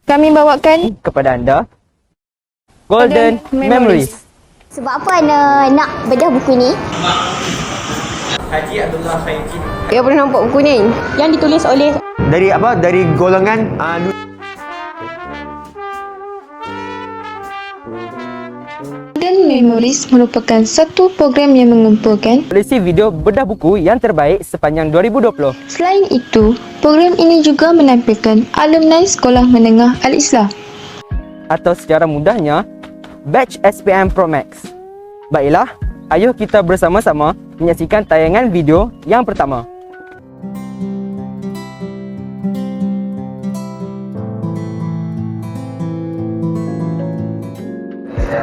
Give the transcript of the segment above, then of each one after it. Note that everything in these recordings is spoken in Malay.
Kami bawakan kepada anda Golden Memories. Sebab apa Ana nak bedah buku ni? Haji Abdullah Khairuddin. Dia pernah nampak buku ni yang ditulis oleh Dari apa? Dari golongan Golden Memories merupakan satu program yang mengumpulkan Polisi video bedah buku yang terbaik sepanjang 2020. Selain itu, program ini juga menampilkan alumni Sekolah Menengah Al-Islah. Atau secara mudahnya, Batch SPM Pro Max. Baiklah, ayo kita bersama-sama menyaksikan tayangan video yang pertama.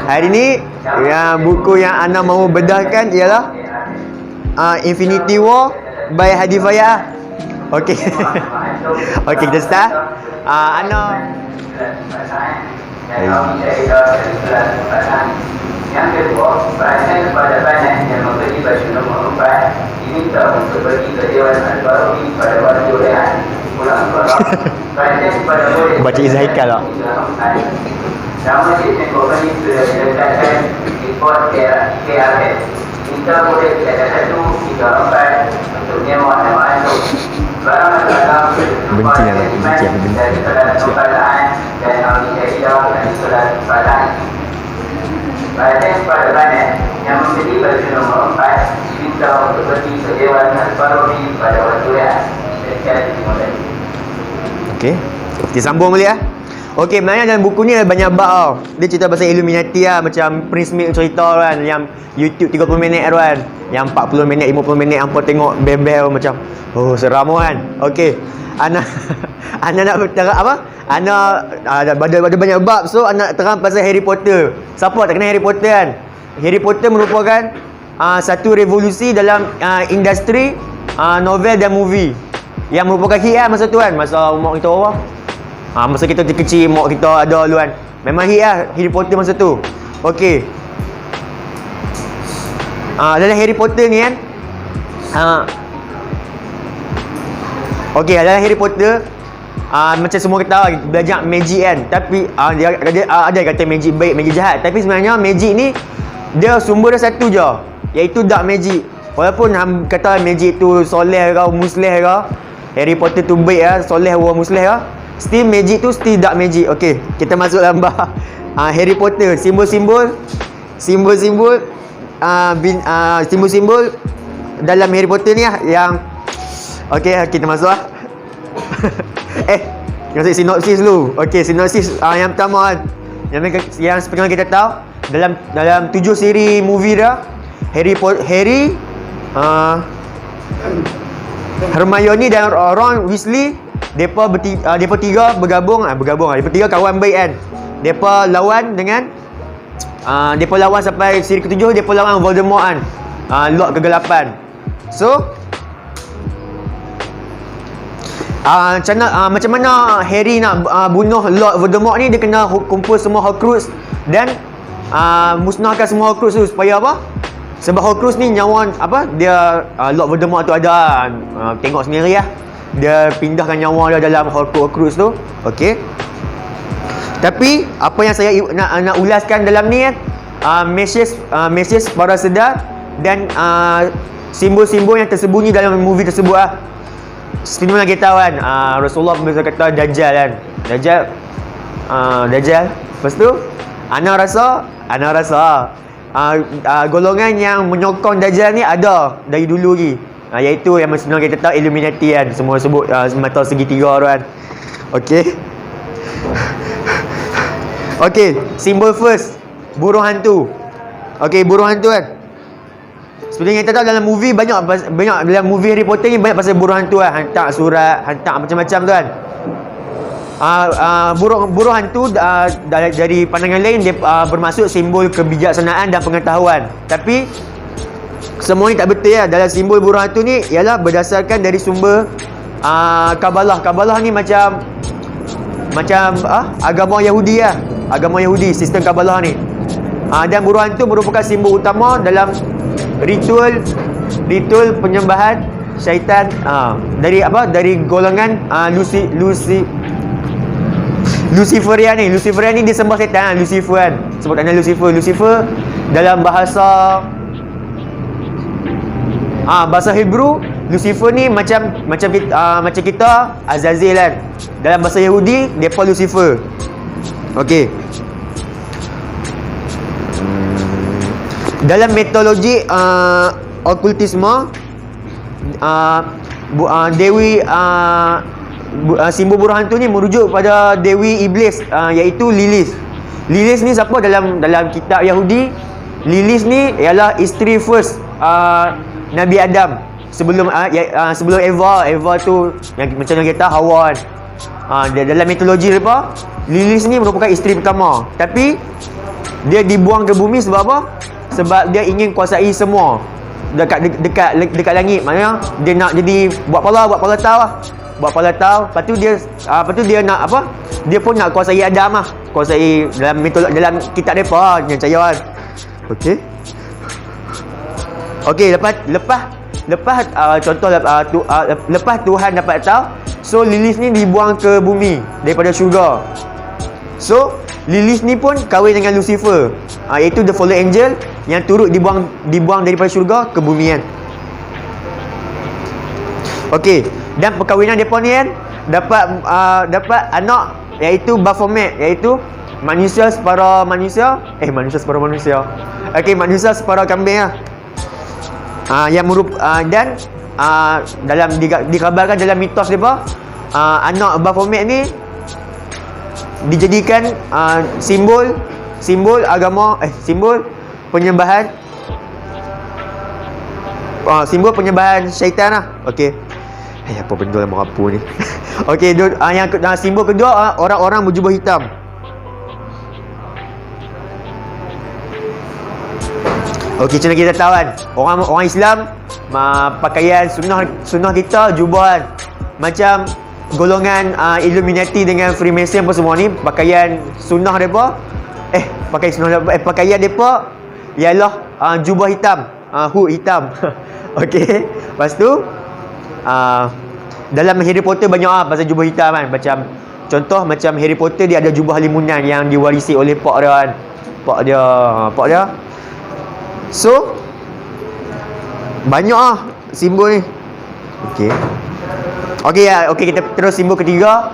Hari ini buku yang Ana mahu bedahkan ialah Infinity War by Hadi Fayah. Okey. Okey, kita start. Ana yang kedua, perhatian kepada banyak yang membeli baju nombor 4 diminta untuk pergi ke Dewan Al-Barawi pada waktu rehat pulang sekolah. Perhatian kepada murid baca Izhaikal lah. Nama Cik Company sudah diletakkan di port KRS. Minta murid tidak 1 hingga 4 untuk menyewa dan masuk. Barang dalam Benci dari salat kepadaan dan Al-Idah dan salat kepadaan. Perhatian kepada banyak yang membeli baju nombor 4 diminta untuk pergi ke Dewan Al-Barawi pada waktu rehat. Sekian, terima kasih. Okey. Kita sambung boleh ya? Okey, sebenarnya dalam buku ni ada banyak bab tau. Dia cerita pasal Illuminati lah. Macam Prince Smith cerita kan. Yang YouTube 30 minit kan. Yang 40 minit, 50 minit hampa tengok bebel macam oh seram kan. Okey. Ana nak terang apa? Ana ada banyak bab. So Ana nak terang pasal Harry Potter. Siapa tak kenal Harry Potter kan? Harry Potter merupakan satu revolusi dalam industri novel dan movie. Yang merupakan hit lah masa tu kan. Masa umur kita orang. Masa kita kecil, mak kita ada dulu kan. Memang hit lah Harry Potter masa tu. Okey. Dalam Harry Potter ni kan. Okey, dalam Harry Potter macam semua kita tahu belajar magic kan. Tapi dia ada kata magic baik, magic jahat. Tapi sebenarnya magic ni dia sumber dia satu je, iaitu dark magic. Walaupun kata magic tu soleh ke musleh ke, Harry Potter tu baik lah, soleh orang musleh ke, still magic tu still dark magic. Okey, kita masuk dalam bab Harry Potter. Simbol-simbol dalam Harry Potter ni lah yang okey, kita masuk lah. Kita masuk sinopsis dulu. Okey, sinopsis yang pertama kan. Yang seperti yang kita tahu dalam 7 siri movie dah, Hermione dan Ron Weasley depa tiga bergabung. Depa tiga kawan baik kan. Depa lawan dengan depa lawan sampai siri ke-7 depa lawan Voldemort kan. Lord kegelapan. So macam mana Harry nak bunuh Lord Voldemort ni, dia kena kumpul semua Horcrux dan musnahkan semua Horcrux tu supaya apa? Sebab Horcrux ni nyawa apa? Dia Lord Voldemort tu ada tengok sendiri lah. Dia pindahkan nyawa dia dalam Horcrux tu. Okey. Tapi apa yang saya nak ulaskan dalam ni kan, message para sedar dan simbol-simbol yang tersembunyi dalam movie tersebut lah. Seperti mana kita tahu kan, Rasulullah biasa kata Dajjal kan. Dajjal. Lepas tu Ana rasa golongan yang menyokong Dajjal ni ada dari dulu lagi. Iaitu yang sebenarnya kita tahu Illuminati kan. Semua sebut mata segitiga tu kan. Okey. Okey, simbol first, burung hantu. Okey, burung hantu kan. Seperti yang kita tahu dalam movie banyak dalam movie Harry Potter ni banyak pasal burung hantu kan. Hantar surat, hantar macam-macam tu kan. Burung hantu dari pandangan lain dia bermaksud simbol kebijaksanaan dan pengetahuan. Tapi semua ni tak betul ya. Dalam simbol burung hantu ni ialah berdasarkan dari sumber Kabalah. Kabalah ni macam agama Yahudi lah. Agama Yahudi, sistem Kabalah ni. Dan burung hantu merupakan simbol utama dalam ritual penyembahan syaitan dari golongan Luciferian ni dia sembah setan, Lucifer kan. Sebutannya Lucifer dalam bahasa bahasa Hebrew, Lucifer ni macam kita Azazel kan. Dalam bahasa Yahudi depa Lucifer. Okey. Dalam mitologi okultisme, Dewi simbol buruh hantu ni merujuk pada Dewi Iblis, iaitu Lilith. Lilith ni siapa dalam kitab Yahudi? Lilith ni ialah isteri first Nabi Adam sebelum Eva tu yang macam yang kita Hawa kan. Dalam mitologi mereka, Lilith ni merupakan isteri pertama, tapi dia dibuang ke bumi sebab apa? Sebab dia ingin kuasai semua dekat langit. Maknanya dia nak jadi buat pala tahu lah. Buat pala tahu. Lepas tu dia nak apa? Dia pun nak kuasai Adam lah. Kuasai dalam kitab depa yang percaya kan. Okey. Okey, lepas Tuhan dapat tahu, so Lilith ni dibuang ke bumi daripada syurga. So Lilith ni pun kahwin dengan Lucifer, iaitu the fallen angel yang turut dibuang daripada syurga ke bumi kan. Okey, dan perkahwinan depa ni kan dapat anak, iaitu Baphomet, iaitu manusia separa manusia. Okey, manusia separa kambing lah. Yang dan dalam dikabarkan dalam mitos depa, anak Baphomet ni dijadikan simbol agama, simbol penyembahan syaitan lah. Okey. Apa benda lah merapu ni. Okey, yang simbol kedua, orang-orang berjubah hitam. Okey, macam kita tahu kan, orang Islam pakaian sunnah kita jubah kan. Macam golongan Illuminati dengan Freemason apa semua ni, pakaian sunnah depa pakaian depa ialah jubah hitam, hood hitam. Okey. Lepas tu dalam Harry Potter banyak pasal jubah hitam kan. Macam contoh macam Harry Potter, dia ada jubah limunan yang diwarisi oleh pak dia kan. Pak dia. So banyak simbol ni. Okey. Okey, kita terus simbol ketiga.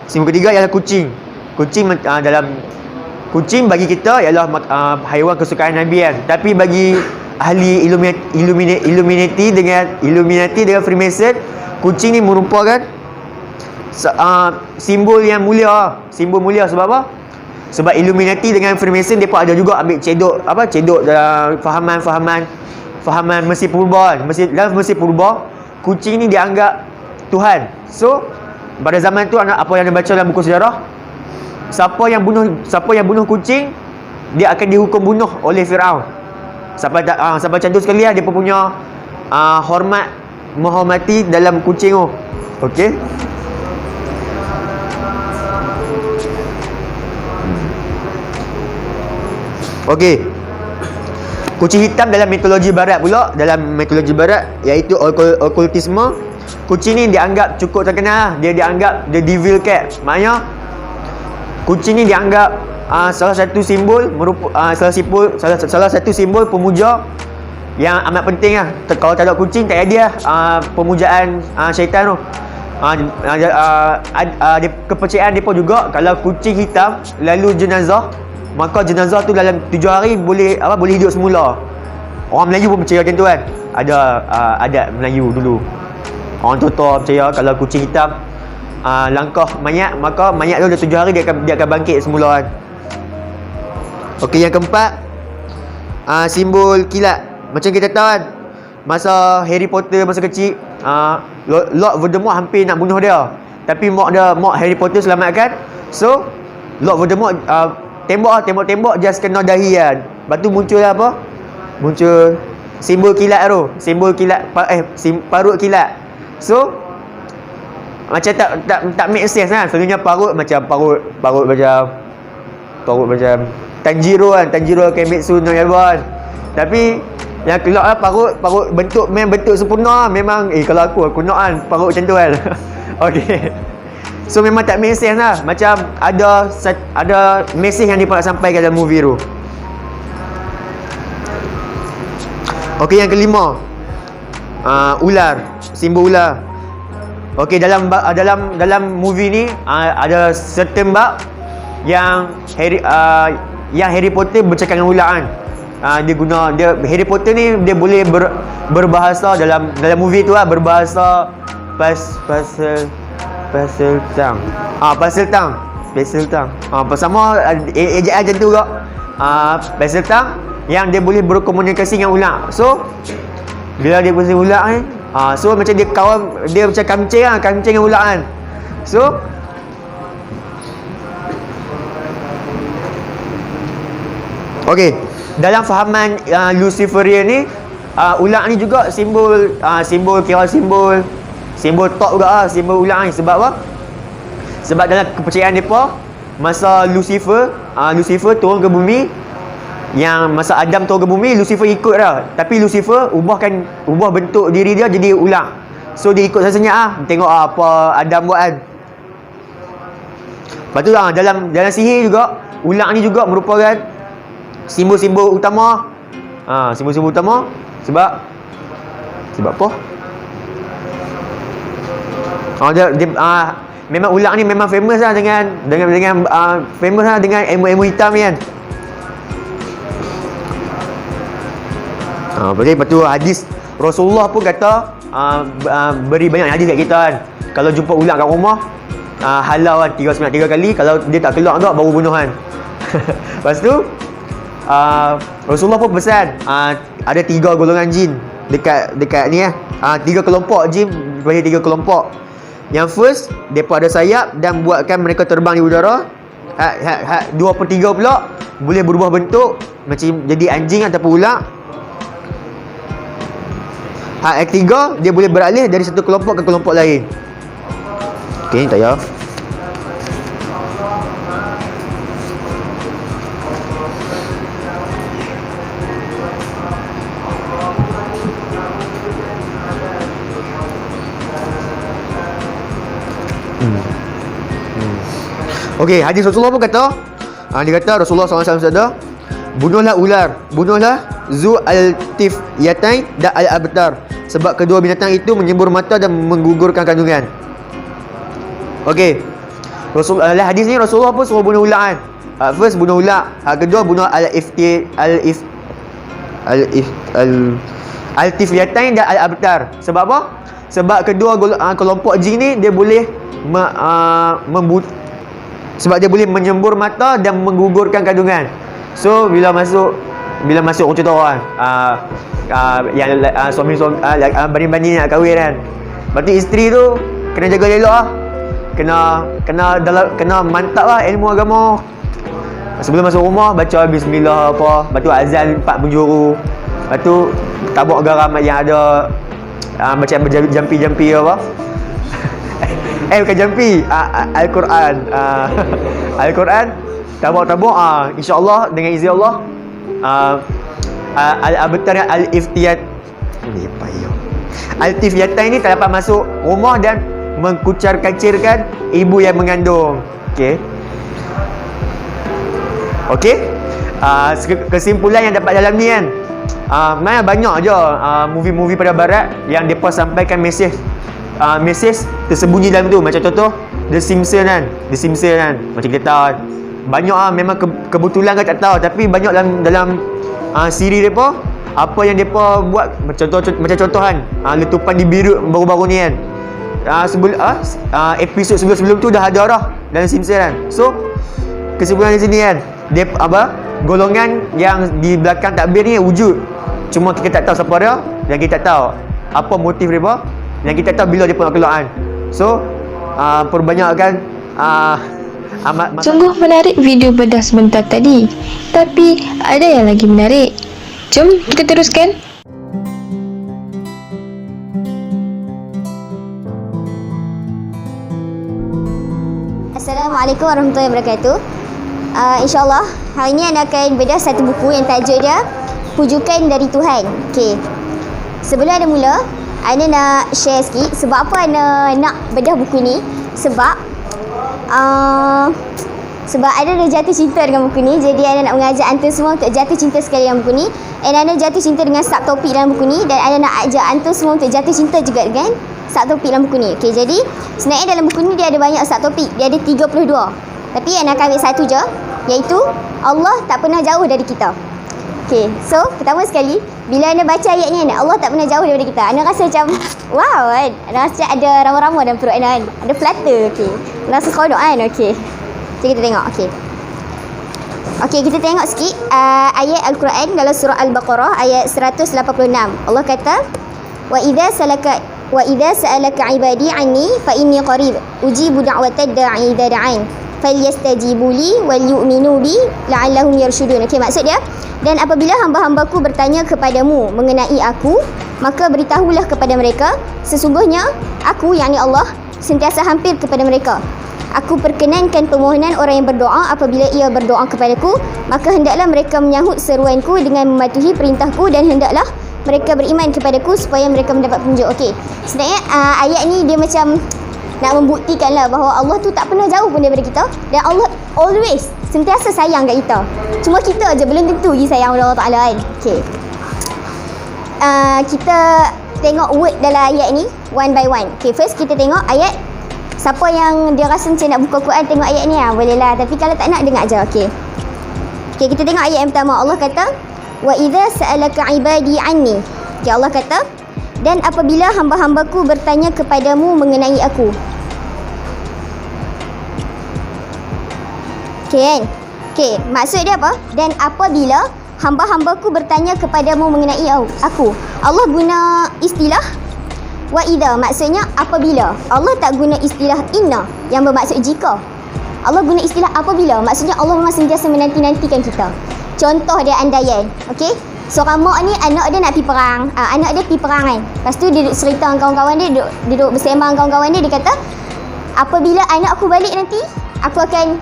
Simbol ketiga ialah kucing. Kucing bagi kita ialah haiwan kesukaan Nabi kan. Tapi bagi ahli Illuminati dengan Freemason, kucing ni merupakan simbol yang mulia. Simbol mulia sebab apa? Sebab Illuminati dengan Freemason depa ada juga ambil cedok dalam fahaman Mesir Purba kan. Dalam Mesir Purba, kucing ni dianggap Tuhan. So pada zaman tu, apa yang dibaca dalam buku sejarah, siapa yang bunuh kucing, dia akan dihukum bunuh oleh Firaun. Sampai macam tu sekali dia pun punya menghormati dalam kucing tu. Okey. Okey. Kucing hitam dalam mitologi barat pula, iaitu okultisme. Kucing ni dianggap cukup terkenal lah. Dia dianggap the devil cat. Maknanya kucing ni dianggap salah satu simbol salah satu simbol pemuja yang amat penting lah. Kalau tak ada kucing, tak ada pemujaan syaitan tu. Kepercayaan mereka juga, kalau kucing hitam lalu jenazah, maka jenazah tu dalam 7 hari boleh hidup semula. Orang Melayu pun percaya macam tu kan. Ada adat Melayu dulu. Orang tua percaya kalau kucing hitam langkah mayat, maka mayat tu dah 7 hari dia akan bangkit semula kan. Okey, yang keempat, simbol kilat. Macam kita tahu kan, masa Harry Potter masa kecil, Lord Voldemort hampir nak bunuh dia, tapi mak Harry Potter selamatkan. So Lord Voldemort tembak just kena dahi kan. Lepas tu muncul apa? Muncul simbol kilat tu, parut kilat. So macam tak make sense kan. Selalunya parut macam Tanjiro kan, Tanjiro Kimetsu no Yaiba kan. Tapi yang keluar lah parut bentuk sempurna. Memang kalau aku nak kan parut macam tu kan. Okey. So memang tak make sense lah. Macam ada mesej yang dia nak sampaikan dalam movie tu. Okey, yang kelima, ular, simbol ular. Okey, dalam movie ni ada certain bab yang Harry Potter bercakap dengan ular kan. Harry Potter ni dia boleh berbahasa dalam movie tu lah, berbahasa pasal tang. Sama ejaan macam tu juga. Pasal tang yang dia boleh berkomunikasi dengan ular. So bila dia berkomunikasi ular ni, so macam dia kawan, dia macam kamcing dengan ular kan. So okey, dalam fahaman Luciferian ni, ular ni juga simbol top juga lah, simbol ular ni. Sebab apa? Sebab dalam kepercayaan mereka, masa Lucifer turun ke bumi, yang masa Adam turun ke bumi, Lucifer ikut dah. Tapi Lucifer ubah bentuk diri dia jadi ular. So dia ikut senyap lah, tengok apa Adam buat kan. Lepas tu dalam sihir juga, ular ni juga merupakan simbol-simbol utama. Simbol-simbol utama sebab apa? Memang ular ni memang famous lah dengan famous lah dengan ilmu hitam ni kan. Lepas tu hadis Rasulullah pun kata, beri banyak hadis kat kita kan. Kalau jumpa ular kat rumah, halau kan 3 kali. Kalau dia tak keluar tak, baru bunuh kan. Lepas tu Rasulullah pun pesan, ada 3 golongan jin dekat ni 3 kelompok jin, bagi 3 kelompok. Yang first, mereka ada sayap dan buatkan mereka terbang di udara. 2/3 pula boleh berubah bentuk macam jadi anjing ataupun ular. Yang ketiga, dia boleh beralih dari satu kelompok ke kelompok lain. Okey, tak payah. Okey, hadis Rasulullah pun kata, dia kata Rasulullah SAW bersabda, bunuhlah ular, bunuhlah Zu al-Tifyatain dan al-Abtar, sebab kedua binatang itu menyembur mata dan menggugurkan kandungan. Okey, dalam hadis ni Rasulullah pun suruh bunuh ular kan. First bunuh ular, kedua bunuh al-Tifyatain dan al-Abtar. Sebab apa? Sebab kedua kelompok jin ni dia boleh sebab dia boleh menyembur mata dan menggugurkan kandungan. So bila masuk orang contoh orang yang suami bani-bani nak kahwin kan, lepas tu isteri tu kena jaga elok lah, kena mantap lah ilmu agama. Sebelum masuk rumah baca bismillah apa, lepas tu azan 4 penjuru, lepas tu tabuk garam yang ada macam jampi-jampi apa. Bukan jampi, Al-Quran. Al-Quran tabuk-tabuk, insya-Allah dengan izin Allah, al-Abtar al-Iftiyat ni payah. Al-Tifyatain ni tak dapat masuk rumah dan mengkucar-kacirkan ibu yang mengandung. Okey. Kesimpulan yang dapat dalam ni kan, banyak je movie-movie pada barat yang depa sampaikan mesej tersembunyi dalam tu. Macam contoh The Simpsons kan, macam kita tahu kan. Banyak memang kebetulan ke tak tahu, tapi banyak dalam siri depa, apa yang depa buat, macam contoh kan, letupan di Beirut baru-baru ni kan. Episod sebelum tu dah ada dah dalam Simpsons kan. So kesimpulan di sini kan, golongan yang di belakang takbir ni wujud, cuma kita tak tahu siapa dia dan kita tak tahu apa motif mereka, dan kita tahu bila dia nak keluar kan. So perbanyakkan Sungguh menarik video bedah sebentar tadi, tapi ada yang lagi menarik. Jom kita teruskan. Assalamualaikum warahmatullahi wabarakatuh. InsyaAllah hari ni anda akan bedah satu buku yang tajuk dia Pujukan dari Tuhan. Okey, sebelum anda mula, anda nak share sikit sebab apa anda nak bedah buku ni. Sebab Sebab Ana dah jatuh cinta dengan buku ni, jadi Ana nak mengajak antum semua untuk jatuh cinta sekali dengan buku ni. And Ana jatuh cinta dengan subtopik dalam buku ni, dan Ana nak ajak antum semua untuk jatuh cinta juga dengan subtopik dalam buku ni. Okey, jadi sebenarnya dalam buku ni dia ada banyak subtopik, dia ada 32. Tapi Ana akan ambil satu je, iaitu Allah tak pernah jauh dari kita. Okey, so pertama sekali bila Ana baca ayat ni, Allah tak pernah jauh daripada kita, Ana rasa macam wow kan. Ana rasa ada rama-rama dalam perut Ana kan. Ada flutter. Okey, Ana rasa seronok kan. Okey, jadi kita tengok. Okey, kita tengok sikit ayat Al-Quran dalam surah Al-Baqarah ayat 186. Allah kata, wa idza sa'alaka ibadi anni fa inni qarib ujibu da'watad da'i idza da'an falyastajibu li wal yu'minu bi la'allahum yarshudun. Okey, maksud dia, dan apabila hamba-hambaku bertanya kepadamu mengenai aku, maka beritahulah kepada mereka, sesungguhnya aku, yakni Allah, sentiasa hampir kepada mereka. Aku perkenankan permohonan orang yang berdoa apabila ia berdoa kepadaku, maka hendaklah mereka menyahut seruanku dengan mematuhi perintahku, dan hendaklah mereka beriman kepadaku supaya mereka mendapat petunjuk. Okey, sebenarnya ayat ni dia macam nak membuktikan lah bahawa Allah tu tak pernah jauh pun daripada kita, dan Allah always sentiasa sayang kat kita. Cuma kita je belum tentu pergi sayang Allah Ta'ala kan. Okey, kita tengok word dalam ayat ni one by one. Okey, first kita tengok ayat. Siapa yang dia rasa macam nak buka Quran tengok ayat ni boleh lah, tapi kalau tak nak dengar je. Okey, kita tengok ayat yang pertama. Allah kata, wa idza sa'alaka ibadi anni. Okey, Allah kata, dan apabila hamba-hambaku bertanya kepadamu mengenai aku. Okey kan? Okey, maksud dia apa? Dan apabila hamba-hambaku bertanya kepadamu mengenai aku. Allah guna istilah wa idza, maksudnya apabila. Allah tak guna istilah inna yang bermaksud jika. Allah guna istilah apabila, maksudnya Allah memang sentiasa menanti-nantikan kita. Contoh dia andaian. Okey, seorang mak ni anak dia nak pergi perang. Anak dia pergi perang kan. Lepas tu dia duduk cerita dengan kawan-kawan dia, duduk bersembang dengan kawan-kawan dia. Dia kata, apabila anak aku balik nanti, aku akan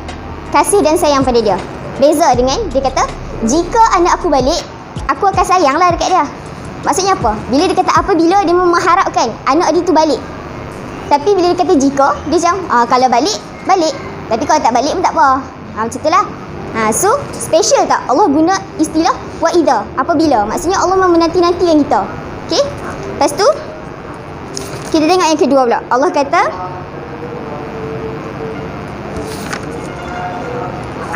kasih dan sayang pada dia. Beza dengan dia kata, jika anak aku balik, aku akan sayanglah dekat dia. Maksudnya apa? Bila dia kata apabila, dia mengharapkan anak dia tu balik. Tapi bila dia kata jika, dia macam kalau balik, balik. Tapi kalau tak balik pun tak apa. Macam itulah. So special tak Allah guna istilah wa idza, apabila. Maksudnya Allah memang menanti-nantikan kita. Okey, lepas tu kita tengok yang kedua pula. Allah kata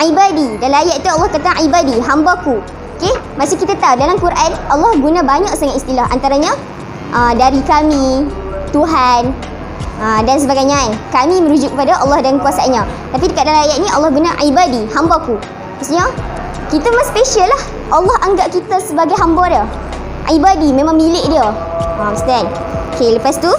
ibadi. Dalam ayat tu Allah kata ibadi, hambaku. Okey, macam kita tahu dalam Quran Allah guna banyak sangat istilah, antaranya dari kami, Tuhan, dan sebagainya kan. Kami merujuk kepada Allah dan kuasanya. Tapi dekat dalam ayat ni Allah guna ibadi, hambaku. Maksudnya kita memang special lah. Allah anggap kita sebagai hamba dia. Ibadi memang milik dia. Maksud kan? Okey, lepas tu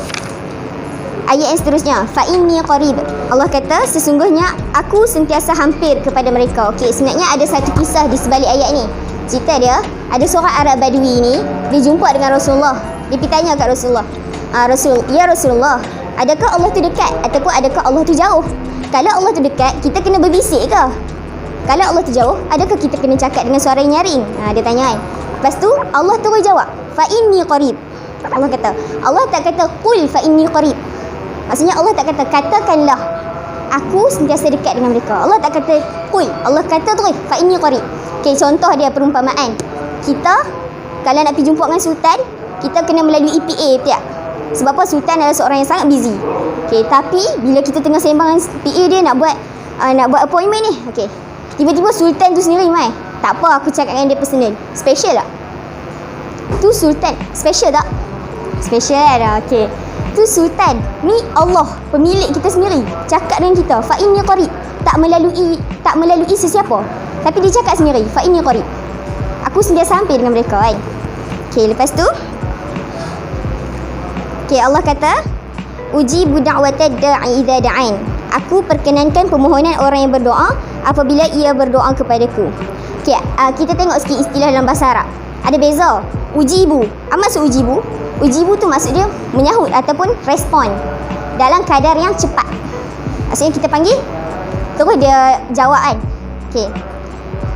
ayat yang seterusnya, fa inni qarib. Allah kata, sesungguhnya aku sentiasa hampir kepada mereka. Okey, sebenarnya ada satu kisah di sebalik ayat ni. Cerita dia, ada seorang Arab Badui ni, dia jumpa dengan Rasulullah. Dia pergi tanya kat Rasulullah, ya Rasulullah, adakah Allah tu dekat ataupun adakah Allah tu jauh? Kalau Allah tu dekat, kita kena berbisik ke? Kalau Allah tu jauh, adakah kita kena cakap dengan suara yang nyaring? Dia tanya kan. Lepas tu Allah terus jawab, fa inni qarib. Allah kata, Allah tak kata qul fa inni qarib. Maksudnya Allah tak kata katakanlah aku sentiasa dekat dengan mereka. Allah tak kata qul, Allah kata terus fa inni qarib. Okey, contoh dia perumpamaan. Kita kalau nak pergi jumpa dengan sultan, kita kena melalui EPA, betul tak? Sebab apa? Sultan adalah seorang yang sangat busy. Okey, tapi bila kita tengah sembang dengan PA dia nak buat appointment ni. Okey, tiba-tiba sultan tu sendiri mai. Tak apa, aku cakap dengan dia personal. Special tak? Tu sultan. Special tak? Special dah. Okey, tu sultan. Ni Allah, pemilik kita sendiri, cakap dengan kita, fa inni qarib. Tak melalui sesiapa. Tapi dia cakap sendiri, fa inni qarib. Aku sentiasa hampir dengan mereka kan. Okey, lepas tu Allah kata, ujibu da'watad da'i idza da'an. Aku perkenankan permohonan orang yang berdoa apabila ia berdoa kepadaku. Okey, kita tengok sikit istilah dalam bahasa Arab. Ada beza. Ujibu. Apa maksud ujibu? Ujibu tu maksud dia menyahut ataupun respon dalam kadar yang cepat. Maksudnya kita panggil, terus dia jawab kan. Okey.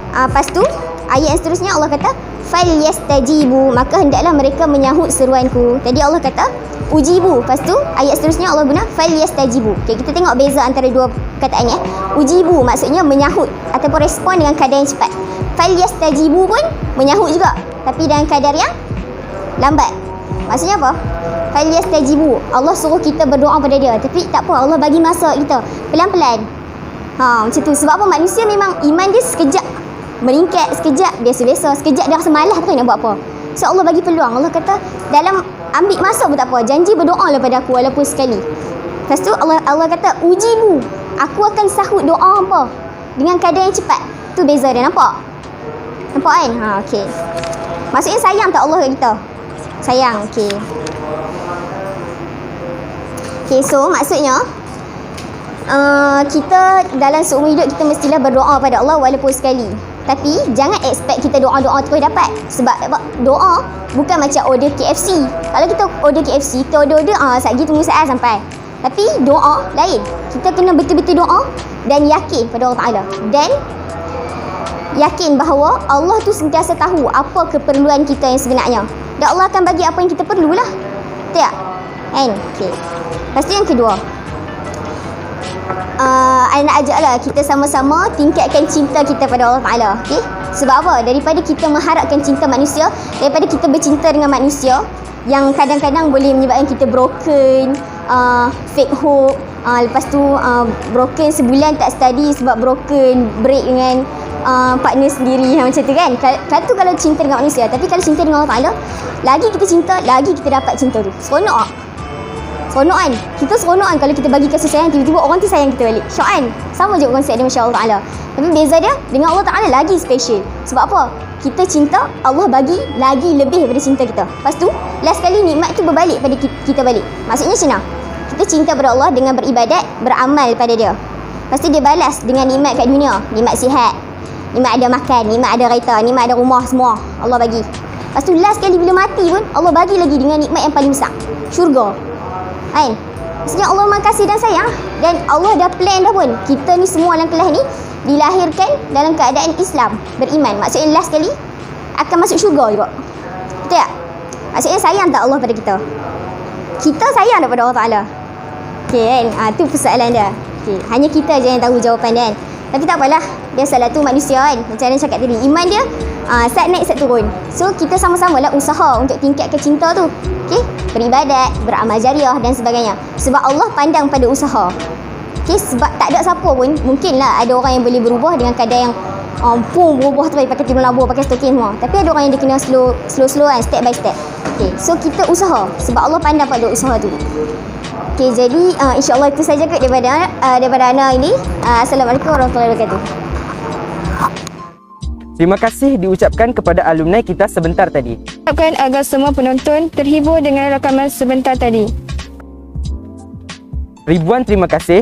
Lepas tu ayat yang seterusnya Allah kata, falyastajibu, maka hendaklah mereka menyahut seruanku. Tadi Allah kata ujibu, lepas tu ayat seterusnya Allah guna falyastajibu. Okey, kita tengok beza antara dua perkataan ya. Ujibu maksudnya menyahut ataupun respon dengan kadar yang cepat. Falyastajibu pun menyahut juga, tapi dengan kadar yang lambat. Maksudnya apa? Falyastajibu, Allah suruh kita berdoa pada dia, tapi tak apa, Allah bagi masa kita pelan-pelan. Macam tu. Sebab apa? Manusia memang iman dia sekejap meningkat, sekejap biasa-biasa, sekejap dia rasa malas tak nak buat apa. So Allah bagi peluang. Allah kata dalam ambil masa pun tak apa, janji berdoa lah pada aku walaupun sekali. Lepas tu Allah kata ujibu, aku akan sahut doa apa dengan kadar yang cepat. Tu beza dia, nampak? Nampak kan? Okey. Maksudnya sayang tak Allah kat kita? Sayang. Okey. Okey, so maksudnya kita dalam seumur hidup kita mestilah berdoa pada Allah walaupun sekali. Tapi jangan expect kita doa-doa terus dapat. Sebab doa bukan macam order KFC. Kalau kita order KFC, kita order sekejap tunggu saat sampai. Tapi doa lain. Kita kena betul-betul doa dan yakin pada Allah Ta'ala. Dan yakin bahawa Allah tu sentiasa tahu apa keperluan kita yang sebenarnya. Dan Allah akan bagi apa yang kita perlulah. Betul tak? Kan? Okay. Lepas tu yang kedua, I nak ajaklah kita sama-sama tingkatkan cinta kita pada Allah Ta'ala. Okay? Sebab apa? Daripada kita mengharapkan cinta manusia, daripada kita bercinta dengan manusia yang kadang-kadang boleh menyebabkan kita broken, fake hope, lepas tu broken sebulan tak study sebab broken, break dengan partner sendiri macam tu kan. Satu kalau cinta dengan manusia, tapi kalau cinta dengan Allah Ta'ala, lagi kita cinta, lagi kita dapat cinta tu. Seronok tak? Seronok kan? Kita seronok kan kalau kita bagi kasih sayang, tiba-tiba orang tu sayang kita balik. Syok kan? Sama je konsep dia Masya Allah Ta'ala. Tapi beza dia dengan Allah Ta'ala lagi special. Sebab apa? Kita cinta, Allah bagi lagi lebih daripada cinta kita. Lepas tu, last kali nikmat tu berbalik pada kita balik. Maksudnya macam mana? Kita cinta pada Allah dengan beribadat, beramal pada dia. Lepas tu dia balas dengan nikmat kat dunia. Nikmat sihat, nikmat ada makan, nikmat ada kereta, nikmat ada rumah, semua Allah bagi. Lepas tu last kali bila mati pun Allah bagi lagi dengan nikmat yang paling besar, syurga. Kan? Maksudnya Allah Maha Kasih dan sayang. Dan Allah dah plan dah pun, kita ni semua dalam kelas ni dilahirkan dalam keadaan Islam, beriman. Maksudnya last kali akan masuk syurga juga. Betul tak? Maksudnya sayang tak Allah pada kita? Kita sayang tak pada Allah Ta'ala? Okay kan? Tu persoalan dia. Okay. Hanya kita je yang tahu jawapan dia kan. Tapi tak apalah, biasalah tu manusia kan. Macam yang cakap tadi, iman dia sat naik sat turun. So kita sama-sama lah usaha untuk tingkatkan cinta tu. Okay? Beribadat, beramal jariah dan sebagainya. Sebab Allah pandang pada usaha. Okay? Sebab tak ada siapa pun, mungkinlah ada orang yang boleh berubah dengan kadar yang berubah tu pakai tidur labur, pakai stokin semua. Tapi ada orang yang dia kena slow kan, step by step. Okay? So kita usaha sebab Allah pandang pada usaha tu. Okay, jadi insyaAllah itu saja kot daripada Ana ini. Assalamualaikum warahmatullahi wabarakatuh. Terima kasih diucapkan kepada alumni kita sebentar tadi. Harapkan agar semua penonton terhibur dengan rakaman sebentar tadi. Ribuan terima kasih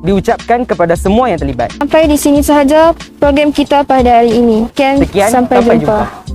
diucapkan kepada semua yang terlibat. Sampai di sini sahaja program kita pada hari ini. Sekian, sampai jumpa.